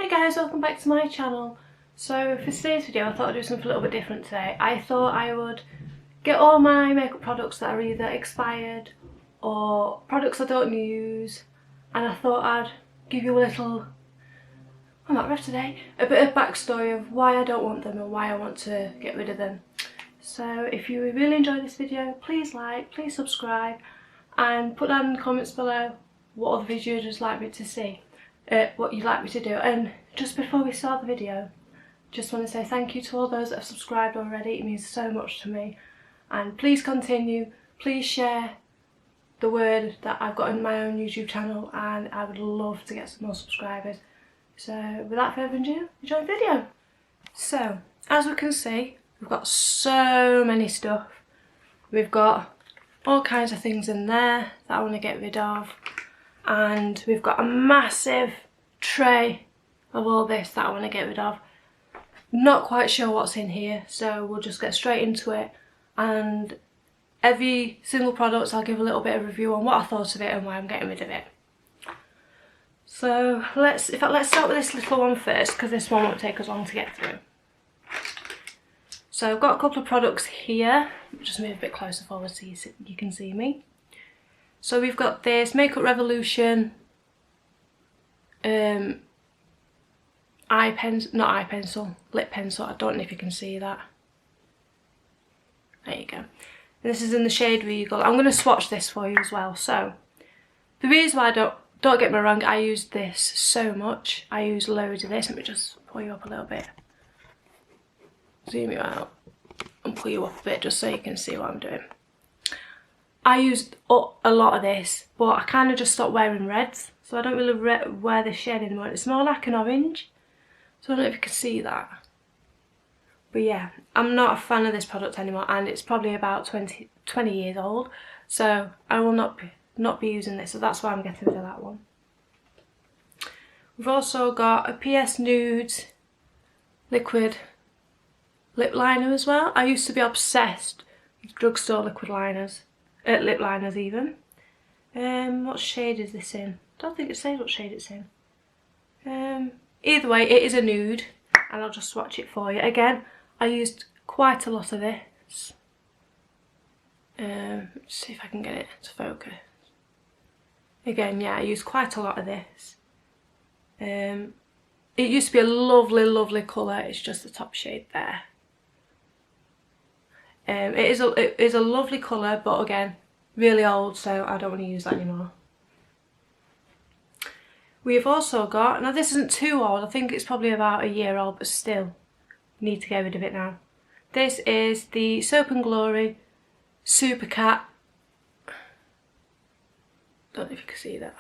Hi guys, welcome back to my channel. So for today's video I thought I'd do something a little bit different today. I thought I would get all my makeup products that are either expired or products I don't use, and I thought I'd give you a little, I'm not rough today, a bit of backstory of why I don't want them and why I want to get rid of them. So if you really enjoy this video, please like, please subscribe, and put down in the comments below what other videos you'd like me to see. What you'd like me to do. And just before we start the video, just want to say thank you to all those that have subscribed already. It means so much to me, and please continue, please share the word that I've got in my own YouTube channel, and I would love to get some more subscribers. So without further ado, enjoy the video. So as we can see, we've got so many stuff. We've got all kinds of things in there that I want to get rid of. And we've got a massive tray of all this that I want to get rid of. Not quite sure what's in here, so we'll just get straight into it. And every single product I'll give a little bit of review on what I thought of it and why I'm getting rid of it. So let's start with this little one first, because this one won't take us long to get through. So I've got a couple of products here. Just move a bit closer forward so you can see me. So we've got this Makeup Revolution lip pencil. I don't know if you can see that. There you go. And this is in the shade Regal. I'm going to swatch this for you as well. So the reason why don't get me wrong, I use this so much. I use loads of this. Let me just pull you up a little bit. Zoom you out and pull you up a bit just so you can see what I'm doing. I used a lot of this, but I kind of just stopped wearing reds, so I don't really wear this shade anymore. It's more like an orange, so I don't know if you can see that. But yeah, I'm not a fan of this product anymore, and it's probably about 20 years old, so I will not be using this, so that's why I'm getting rid of that one. We've also got a PS Nudes liquid lip liner as well. I used to be obsessed with drugstore liquid liners. Lip liners even. What shade is this in? I don't think it says what shade it's in. Either way, it is a nude, and I'll just swatch it for you. Again, I used quite a lot of this. Let's see if I can get it to focus. Again, yeah, I used quite a lot of this. It used to be a lovely, lovely colour. It's just the top shade there. It is a lovely colour, but again, really old, so I don't want to use that anymore. We've also got, now this isn't too old, I think it's probably about a year old, but still need to get rid of it now. This is the Soap and Glory Super Cat. Don't know if you can see that.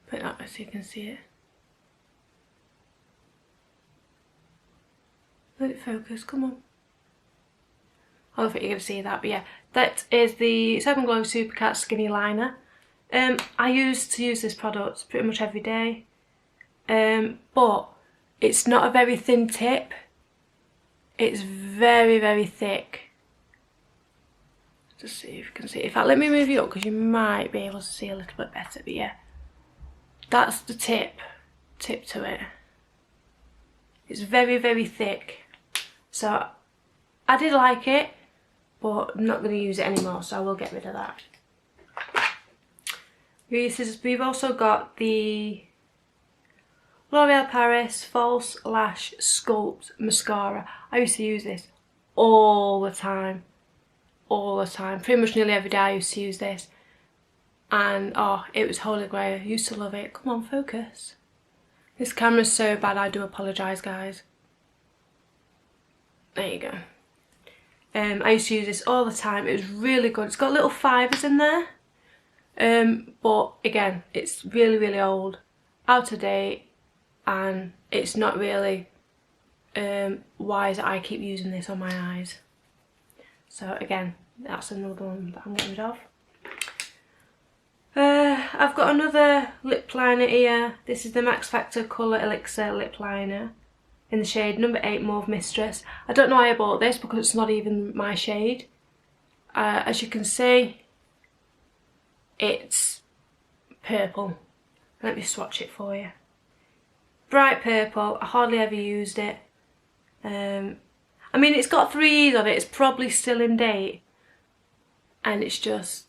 Put it up so you can see it. Let it focus, come on. I don't think you're going to see that, but yeah. That is the Soap and Glow Super Cat Skinny Liner. I used to use this product pretty much every day. But it's not a very thin tip. It's very, very thick. Just see if you can see it. In fact, let me move you up because you might be able to see a little bit better, but yeah. That's the tip to it. It's very, very thick. So I did like it, but I'm not going to use it anymore, so I will get rid of that. We've also got the L'Oreal Paris False Lash Sculpt Mascara. I used to use this all the time. Pretty much nearly every day I used to use this. And oh, it was holy grail. I used to love it. Come on, focus. This camera's so bad, I do apologise, guys. There you go. I used to use this all the time. It was really good. It's got little fibres in there. But again, it's really, really old, out of date, and it's not really wise that I keep using this on my eyes. So again, that's another one that I'm getting rid of. I've got another lip liner here. This is the Max Factor Colour Elixir Lip Liner in the shade number 8 Mauve Mistress. I don't know why I bought this because it's not even my shade. As you can see, it's purple. Let me swatch it for you. Bright purple, I hardly ever used it. I mean, it's got 3 E's on it, it's probably still in date. And it's just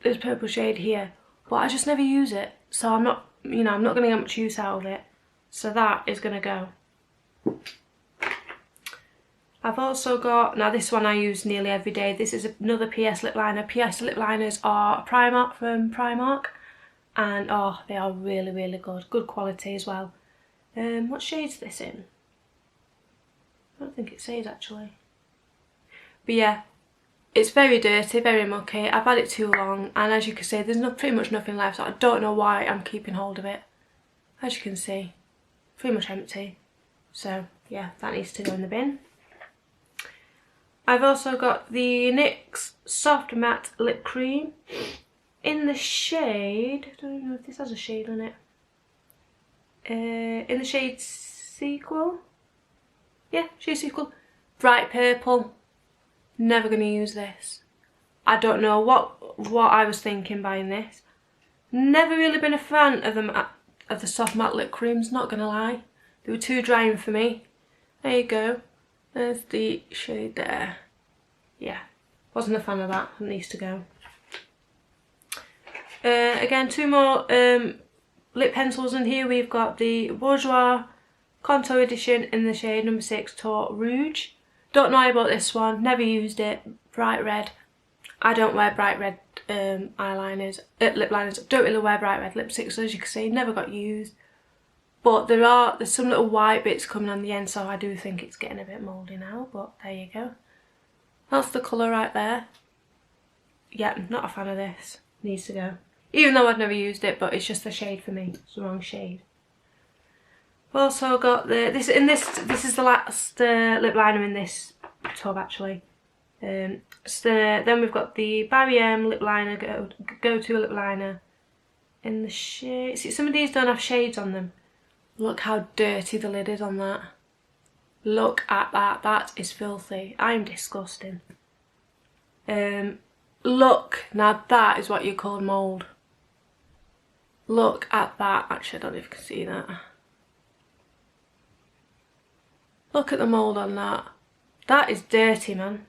this purple shade here. But I just never use it. So I'm not, you know, I'm not going to get much use out of it. So that is going to go. I've also got, now this one I use nearly every day. This is another PS lip liner. PS lip liners are a Primark from Primark. And oh, they are really, really good. Good quality as well. What shade's this in? I don't think it says actually. But yeah, it's very dirty, very mucky. I've had it too long, and as you can see, there's pretty much nothing left. So I don't know why I'm keeping hold of it. As you can see, pretty much empty. So yeah, that needs to go in the bin. I've also got the NYX Soft Matte Lip Cream in the shade, I don't know if this has a shade on it. In the shade Sequel. Yeah, shade Sequel. Bright purple. Never going to use this. I don't know what I was thinking buying this. Never really been a fan of the soft matte lip creams, not going to lie. They were too drying for me. There you go. There's the shade there. Yeah, wasn't a fan of that. It needs to go. Again, 2 more lip pencils in here. We've got the Bourjois Contour Edition in the shade number 6 Taupe Rouge. Don't know why I bought this one, never used it. Bright red. I don't wear bright red eyeliners, lip liners. Don't really wear bright red lipsticks, so as you can see, never got used. But there's some little white bits coming on the end, so I do think it's getting a bit mouldy now, but there you go. That's the colour right there. Yeah, not a fan of this. Needs to go. Even though I've never used it, but it's just the shade for me. It's the wrong shade. I've also got this is the last lip liner in this tub actually. Then we've got the Barry M lip liner, go-to lip liner in the shade. See, some of these don't have shades on them. Look how dirty the lid is on that. Look at that. That is filthy. I'm disgusting. Look, now that is what you call mould. Look at that. Actually, I don't know if you can see that. Look at the mould on that. That is dirty, man.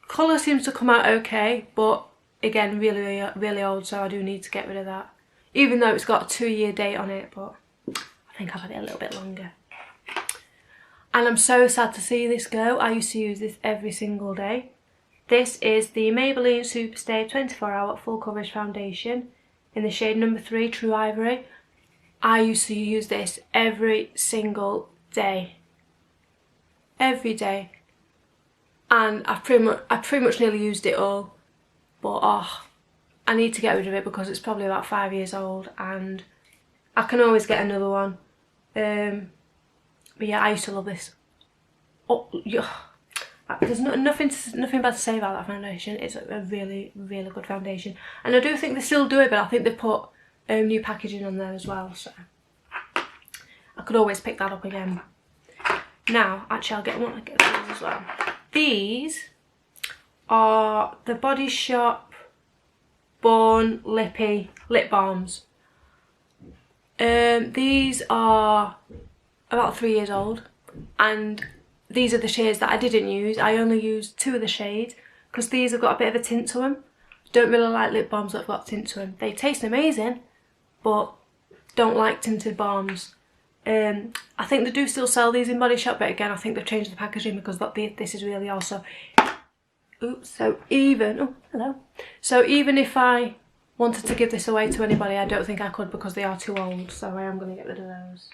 Colour seems to come out okay, but again, really, really old, so I do need to get rid of that. Even though it's got a 2-year date on it, but I think I've had it a little bit longer. And I'm so sad to see this go. I used to use this every single day. This is the Maybelline Superstay 24-Hour Full Coverage Foundation in the shade number 3 True Ivory. I used to use this every single day. Every day. And I pretty much nearly used it all. But oh, I need to get rid of it because it's probably about 5 years old and I can always get another one. But yeah, I used to love this. Oh, yeah. There's nothing bad to say about that foundation. It's a really, really good foundation. And I do think they still do it, but I think they've put new packaging on there as well, so I could always pick that up again. Now, actually I'll get these as well. These are the Body Shop Born Lippy Lip Balms. These are about 3 years old, and these are the shades that I didn't use. I only used 2 of the shades because these have got a bit of a tint to them. Don't really like lip balms that have got tint to them. They taste amazing, but don't like tinted balms. I think they do still sell these in Body Shop, but again, I think they've changed the packaging because this is really also. Oops. So even if I wanted to give this away to anybody, I don't think I could because they are too old. So I am going to get rid of those.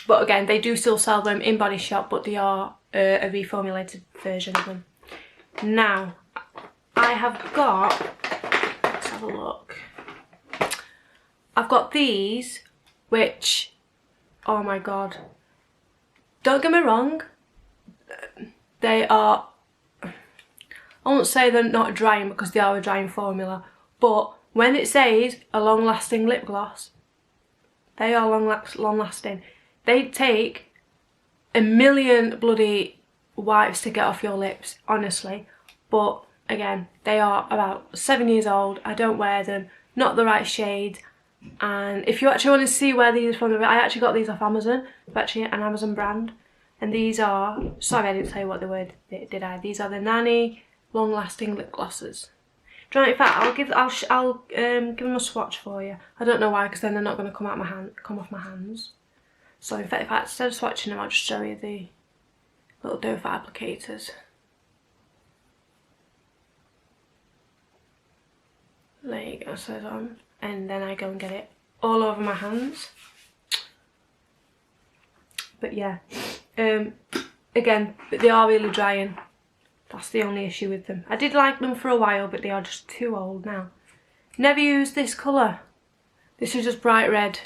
But again, they do still sell them in Body Shop, but they are a reformulated version of them. Now, I have got, let's have a look. I've got these, which, oh my god. Don't get me wrong, they are, I won't say they're not drying because they are a drying formula, but when it says a long-lasting lip gloss, they are long-lasting. They take a million bloody wipes to get off your lips, honestly. But again, they are about 7 years old. I don't wear them, not the right shade. And if you actually want to see where these are from, I actually got these off Amazon. It's actually an Amazon brand. And these are, sorry I didn't say what the word did I? These are the Nanny Long Lasting Lip Glosses. Do you know, in fact, I'll give them a swatch for you. I don't know why, because then they're not going to come off my hands. So in fact, instead of swatching them, I'll just show you the little doe foot applicators. There you go, so it's on. And then I go and get it all over my hands. But yeah, again, but they are really drying. That's the only issue with them. I did like them for a while, but they are just too old now. Never used this colour. This is just bright red.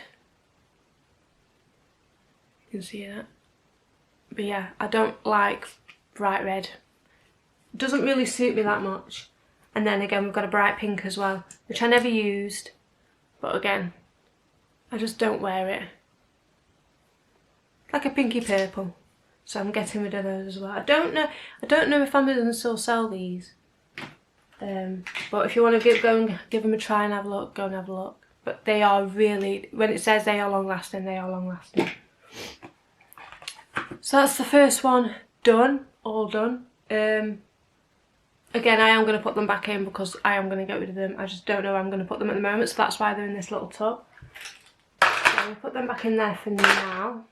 You can see that. But yeah, I don't like bright red. It doesn't really suit me that much. And then again, we've got a bright pink as well, which I never used. But again, I just don't wear it. Like a pinky purple. So I'm getting rid of those as well. I don't know if Amazon still sell these. But if you want to go and give them a try and have a look, go and have a look. But they are really, when it says they are long lasting, they are long lasting. So that's the first one done, all done. Again, I am going to put them back in because I am going to get rid of them. I just don't know where I'm going to put them at the moment, so that's why they're in this little tub. So we'll put them back in there for now.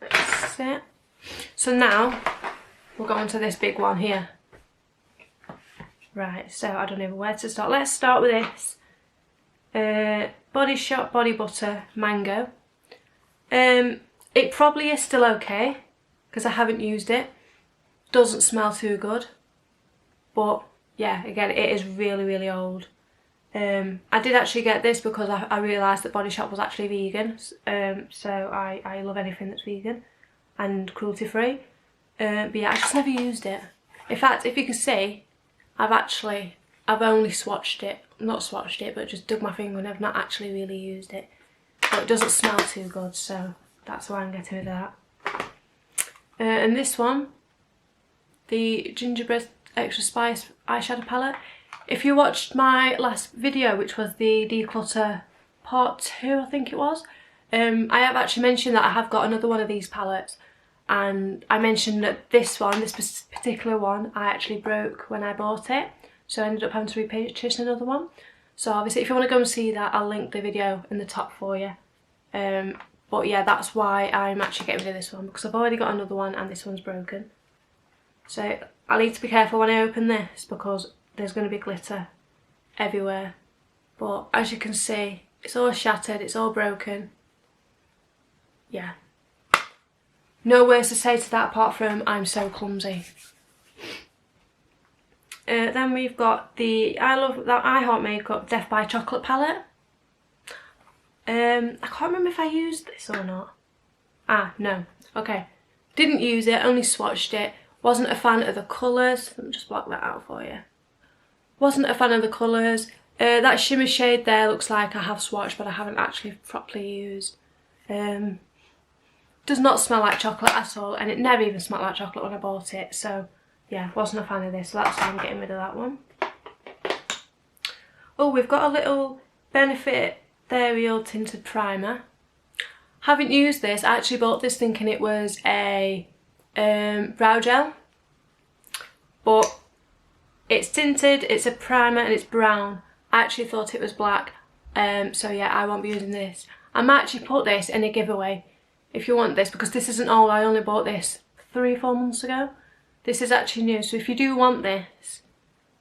That's it. So now we'll go on to this big one here. Right, so I don't know where to start. Let's start with this. Body Shop Body Butter Mango. It probably is still okay because I haven't used it. Doesn't smell too good, but yeah, again, it is really, really old. I did actually get this because I realised that Body Shop was actually vegan, so I love anything that's vegan and cruelty free. But yeah, I just never used it. In fact, if you can see, I've only swatched it, not swatched it, but just dug my finger and I've not actually really used it. But it doesn't smell too good, so that's why I'm getting rid of that. And this one, the Gingerbread Extra Spice eyeshadow palette. If you watched my last video, which was the Declutter part 2, I think it was, I have actually mentioned that I have got another one of these palettes, and I mentioned that this particular one, I actually broke when I bought it, so I ended up having to repurchase another one. So obviously, if you want to go and see that, I'll link the video in the top for you. But yeah, that's why I'm actually getting rid of this one, because I've already got another one and this one's broken. So I need to be careful when I open this because there's going to be glitter everywhere. But as you can see, it's all shattered, it's all broken. Yeah. No words to say to that apart from I'm so clumsy. Then we've got the I Heart Makeup Death by Chocolate palette. I can't remember if I used this or not. No. Okay. Didn't use it, only swatched it. Wasn't a fan of the colours. Let me just block that out for you. Wasn't a fan of the colours. That shimmer shade there looks like I have swatched, but I haven't actually properly used. Does not smell like chocolate at all, and it never even smelled like chocolate when I bought it. So yeah, wasn't a fan of this, so that's why I'm getting rid of that one. Oh, we've got a little Benefit Ethereal Tinted Primer. Haven't used this. I actually bought this thinking it was a brow gel, but it's tinted, it's a primer, and it's brown. I actually thought it was black, so yeah, I won't be using this. I might actually put this in a giveaway if you want this, because this isn't old. I only bought this 3 or 4 months ago. This is actually new, so if you do want this,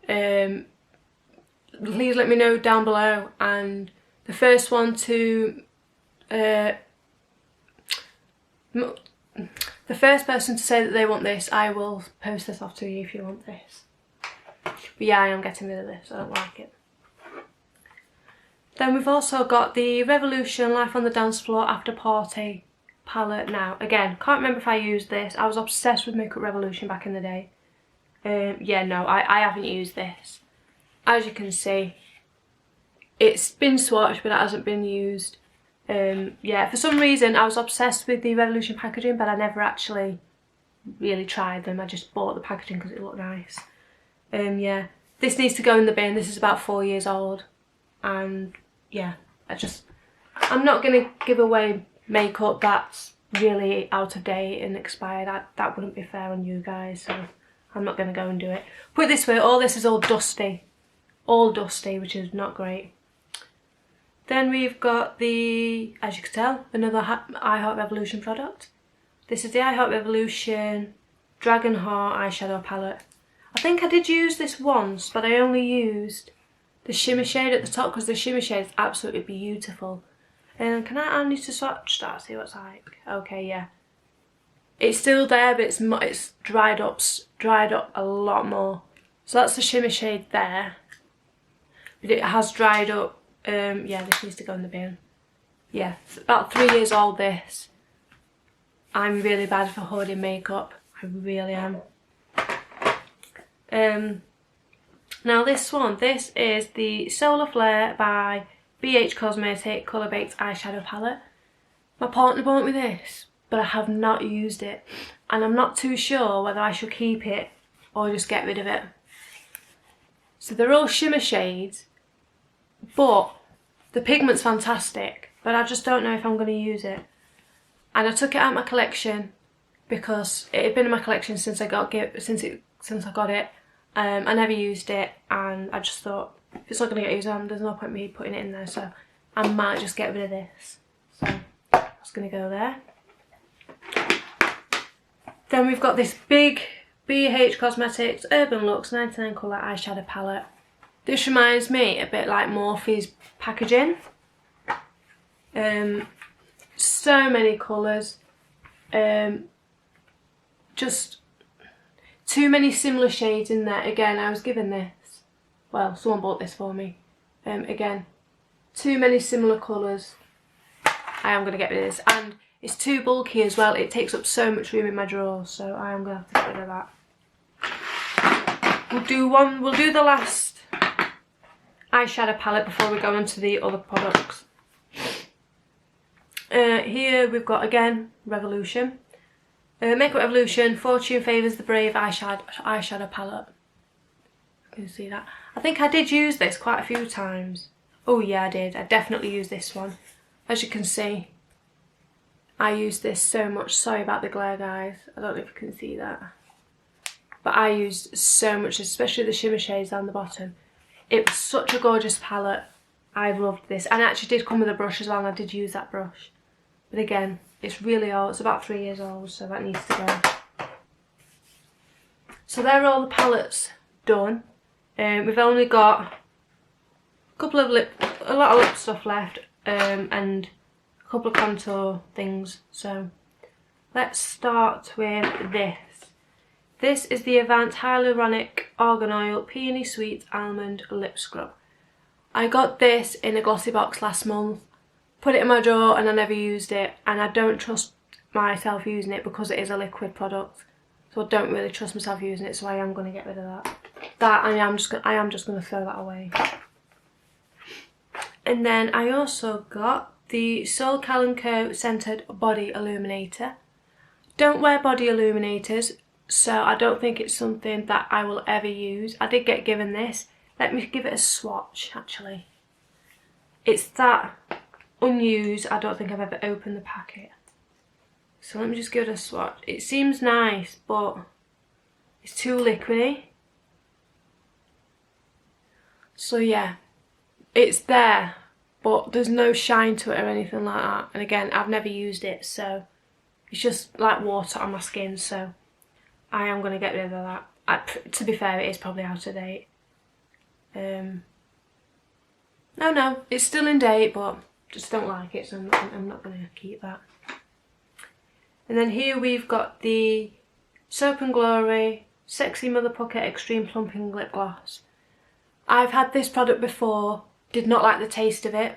please let me know down below, and the first one to the first person to say that they want this, I will post this off to you if you want this. But yeah, I am getting rid of this, I don't like it. Then we've also got the Revolution Life on the Dance Floor After Party palette. Now, again, can't remember if I used this. I was obsessed with Makeup Revolution back in the day. Yeah, no, I haven't used this. As you can see, it's been swatched, but it hasn't been used. Yeah, for some reason I was obsessed with the Revolution packaging, but I never actually really tried them. I just bought the packaging because it looked nice. Yeah, this needs to go in the bin. This is about 4 years old, and yeah, I'm not going to give away makeup that's really out of date and expired. That wouldn't be fair on you guys, so I'm not going to go and do it. Put it this way, all this is all dusty, which is not great. Then we've got the, as you can tell, another I Heart Revolution product. This is the I Heart Revolution Dragon Heart eyeshadow palette. I think I did use this once, but I only used the shimmer shade at the top because the shimmer shade is absolutely beautiful. And I need to swatch that, see what it's like. Okay, yeah. It's still there, but it's dried up a lot more. So that's the shimmer shade there. But it has dried up. Yeah, this needs to go in the bin. Yeah, it's about 3 years old, this. I'm really bad for hoarding makeup. I really am. Now this is the Solar Flare by BH Cosmetic Colour Baked Eyeshadow Palette. My partner bought me this, but I have not used it. And I'm not too sure whether I should keep it or just get rid of it. So they're all shimmer shades, but the pigment's fantastic, but I just don't know if I'm going to use it. And I took it out of my collection because it had been in my collection since I got it. I never used it, and I just thought if it's not going to get used, there's no point me putting it in there, so I might just get rid of this. So that's going to go there. Then we've got this big BH Cosmetics Urban Looks 99 colour eyeshadow palette. This reminds me a bit like Morphe's packaging. So many colours. Just too many similar shades in there. Again, I was given this. Well, someone bought this for me. Again, too many similar colours. I am going to get rid of this. And it's too bulky as well. It takes up so much room in my drawers, so I am going to have to get rid of that. We'll do the last eyeshadow palette before we go into the other products. Here we've got, again, Revolution. Makeup Revolution Fortune Favours the Brave eyeshadow palette. You can see that. I think I did use this quite a few times. Oh yeah, I did. I definitely used this one. As you can see, I used this so much. Sorry about the glare, guys. I don't know if you can see that. But I used so much, especially the shimmer shades down the bottom. It was such a gorgeous palette. I loved this. And it actually did come with a brush as well, and I did use that brush. But again, it's really old. It's about 3 years old, so that needs to go. So there are all the palettes done. We've only got a lot of lip stuff left, and a couple of contour things. So let's start with this. This is the Avant Hyaluronic Argan Oil Peony Sweet Almond Lip Scrub. I got this in a glossy box last month, put it in my drawer, and I never used it, and I don't trust myself using it because it is a liquid product, so I don't really trust myself using it, so I am going to get rid of that. I am just going to throw that away. And then I also got the Sol Co Scented Body Illuminator. Don't wear body illuminators, so I don't think it's something that I will ever use. I did get given this. Let me give it a swatch, actually. It's that unused. I don't think I've ever opened the packet. So let me just give it a swatch. It seems nice, but it's too liquidy. So yeah, it's there, but there's no shine to it or anything like that. And again, I've never used it, so it's just like water on my skin, so I am going to get rid of that. To be fair, it is probably out of date. No, it's still in date, but just don't like it, so I'm not going to keep that. And then here we've got the Soap & Glory Sexy Mother Pucker Extreme Plumping Lip Gloss. I've had this product before, did not like the taste of it,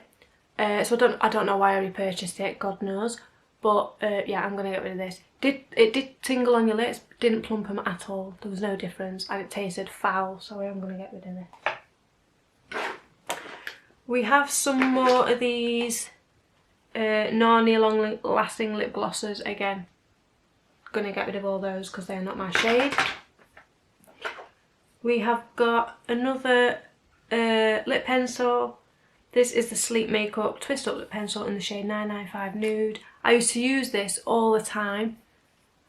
so I don't know why I repurchased it, God knows. But yeah, I'm going to get rid of this. It did tingle on your lips, but didn't plump them at all. There was no difference, and it tasted foul, so I am going to get rid of it. We have some more of these Narnia Long Lasting Lip Glosses again. going to get rid of all those because they're not my shade. We have got another lip pencil. This is the Sleep Makeup Twist Up Lip Pencil in the shade 995 Nude. I used to use this all the time.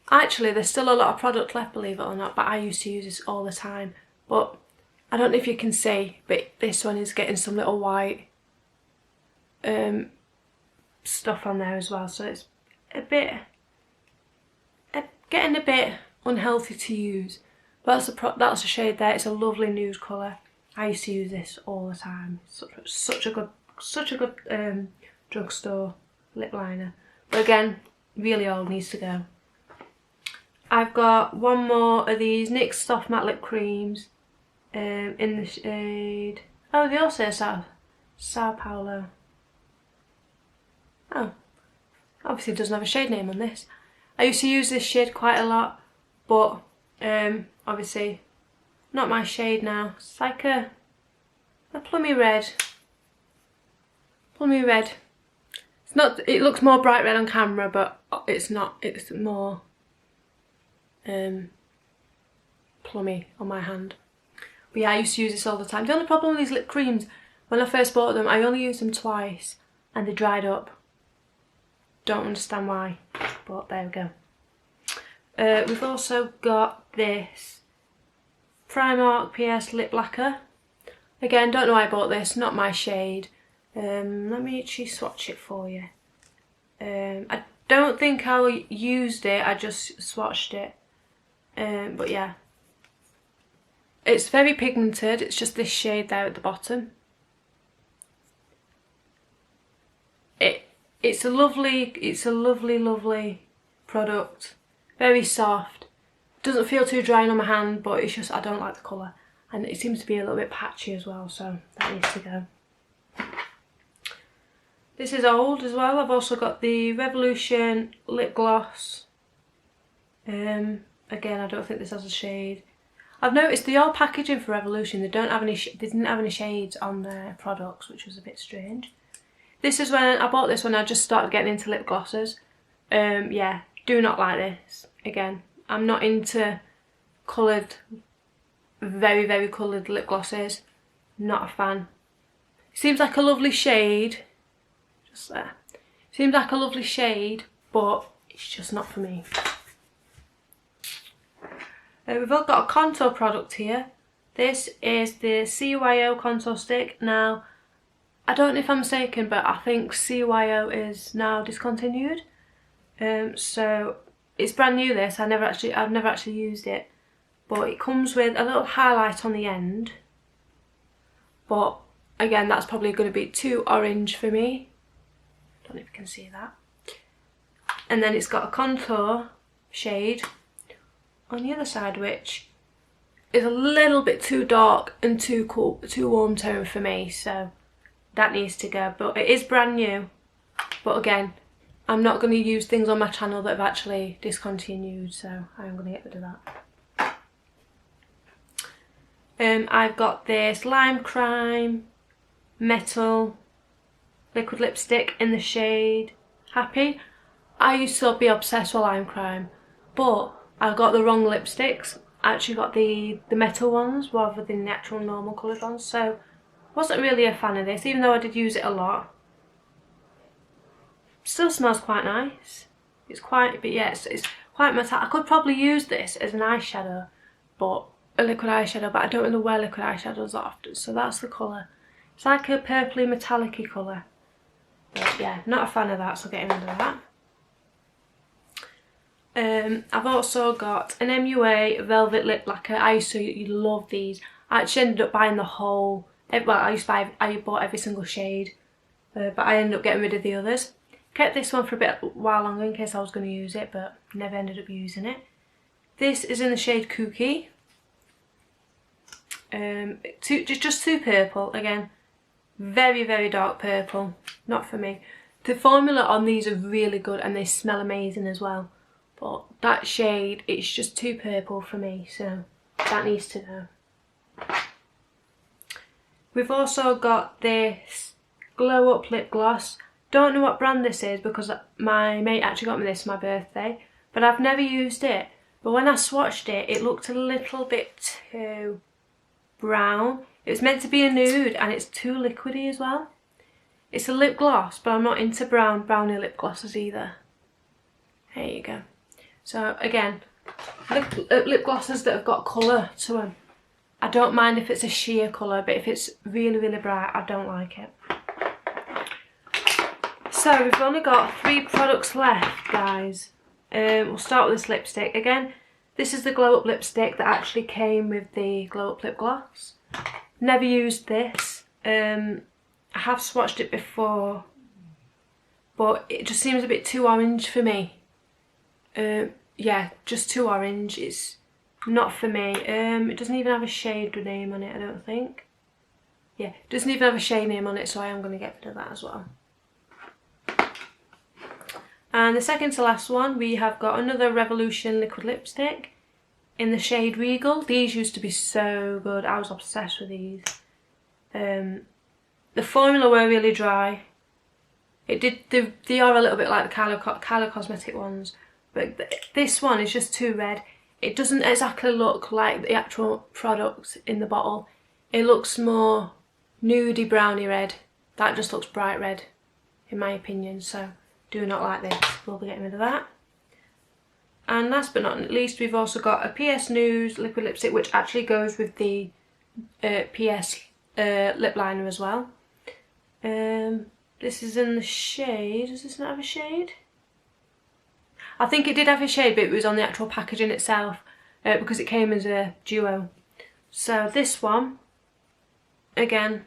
Actually, there's still a lot of product left, believe it or not, but I used to use this all the time. But I don't know if you can see, but this one is getting some little white stuff on there as well, so it's getting a bit unhealthy to use. But that's a shade there. It's a lovely nude colour. I used to use this all the time. It's such a good drugstore lip liner. But again, really old, needs to go. I've got one more of these NYX Soft Matte Lip Creams in the shade... Oh, they all say Sao Paulo. Oh, obviously it doesn't have a shade name on this. I used to use this shade quite a lot, but obviously not my shade now. It's like a plummy red. Plummy red. It's not. It looks more bright red on camera, but it's not. It's more plummy on my hand. But yeah, I used to use this all the time. The only problem with these lip creams, when I first bought them, I only used them twice and they dried up. Don't understand why, but there we go. We've also got this Primark PS Lip Lacquer. Again, don't know why I bought this, not my shade. Let me actually swatch it for you. I don't think I used it, I just swatched it. But yeah. It's very pigmented, it's just this shade there at the bottom. It's a lovely product. Very soft. Doesn't feel too dry on my hand, but it's just I don't like the colour. And it seems to be a little bit patchy as well, so that needs to go. This is old as well. I've also got the Revolution Lip Gloss. Again, I don't think this has a shade. I've noticed the old packaging for Revolution, they didn't have any shades on their products, which was a bit strange. This is when I bought this when I just started getting into lip glosses. Yeah, do not like this. Again, I'm not into coloured, very coloured lip glosses. Not a fan. Seems like a lovely shade. Just there. Seems like a lovely shade, but it's just not for me. We've all got a contour product here. This is the CYO contour stick. Now, I don't know if I'm mistaken, but I think CYO is now discontinued. So it's brand new. This I've never actually used it, but it comes with a little highlight on the end. But again, that's probably going to be too orange for me. Don't know if you can see that. And then it's got a contour shade on the other side, which is a little bit too dark and too cool, too warm tone for me. So that needs to go, but it is brand new. But again, I'm not going to use things on my channel that have actually discontinued, so I'm going to get rid of that. I've got this Lime Crime Metal liquid lipstick in the shade Happy. I used to be obsessed with Lime Crime, but I got the wrong lipsticks. I actually got the metal ones rather than the actual normal coloured ones, so wasn't really a fan of this, even though I did use it a lot. Still smells quite nice. It's quite, but yeah, it's quite metallic. I could probably use this as an eyeshadow, but a liquid eyeshadow, but I don't really wear liquid eyeshadows that often, so that's the colour. It's like a purpley metallic-y colour. But yeah, not a fan of that, so getting rid of that. I've also got an MUA Velvet Lip Lacquer. I used to love these. I actually ended up buying the whole, well, I bought every single shade, but I ended up getting rid of the others. Kept this one for a while longer in case I was going to use it, but never ended up using it. This is in the shade Kooky. Just too purple again. Very dark purple. Not for me. The formula on these are really good and they smell amazing as well. But that shade, it's just too purple for me, so that needs to go. We've also got this Glow Up Lip Gloss. Don't know what brand this is because my mate actually got me this for my birthday. but I've never used it. But when I swatched it, it looked a little bit too brown. It was meant to be a nude and it's too liquidy as well. It's a lip gloss, but I'm not into brownie lip glosses either. There you go. So again, lip glosses that have got colour to them. I don't mind if it's a sheer colour, but if it's really, really bright, I don't like it. So we've only got 3 products left, guys. We'll start with this lipstick. Again, this is the Glow Up lipstick that actually came with the Glow Up lip gloss. Never used this. I have swatched it before, but it just seems a bit too orange for me. Yeah, just too orange. It's not for me. It doesn't even have a shade name on it, I don't think. Yeah, it doesn't even have a shade name on it, so I am going to get rid of that as well. And the second to last one, we have got another Revolution liquid lipstick in the shade Regal. These used to be so good. I was obsessed with these. The formula were really dry. They are a little bit like the Kylie Cosmetic ones, but this one is just too red. It doesn't exactly look like the actual product in the bottle. It looks more nudie brownie red. That just looks bright red, in my opinion, so do not like this. We'll be getting rid of that. And last but not least, we've also got a PS Nude liquid lipstick, which actually goes with the PS lip liner as well. This is in the shade, does this not have a shade? I think it did have a shade, but it was on the actual packaging itself because it came as a duo. So this one, again,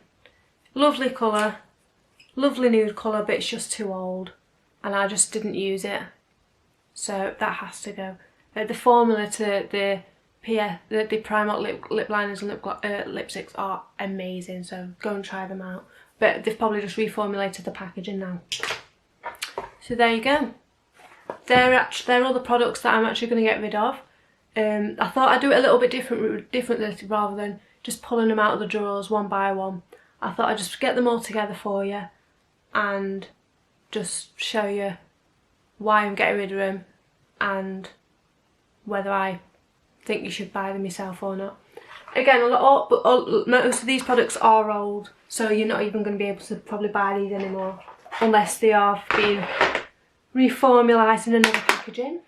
lovely colour, lovely nude colour, but it's just too old and I just didn't use it. So that has to go. The formula to the Primark lip liners and lipsticks are amazing, so go and try them out. But they've probably just reformulated the packaging now. So there you go. They're all the products that I'm actually going to get rid of. I thought I'd do it a little bit differently rather than just pulling them out of the drawers one by one. I thought I'd just get them all together for you and just show you why I'm getting rid of them and whether I think you should buy them yourself or not. Again, most of these products are old, so you're not even going to be able to probably buy these anymore unless they are being reformulated in another packaging.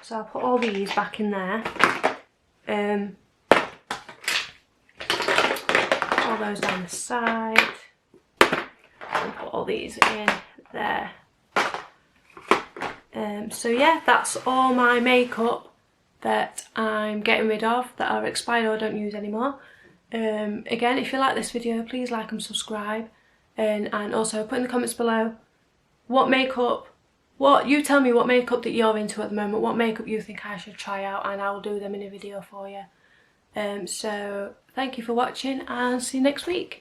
So I'll put all these back in there. All those down the side. And put all these in there. So yeah, that's all my makeup that I'm getting rid of, that are expired or don't use anymore. Again, if you like this video, please like and subscribe, and also put in the comments below you tell me what makeup that you're into at the moment, what makeup you think I should try out, and I will do them in a video for you. So thank you for watching and see you next week.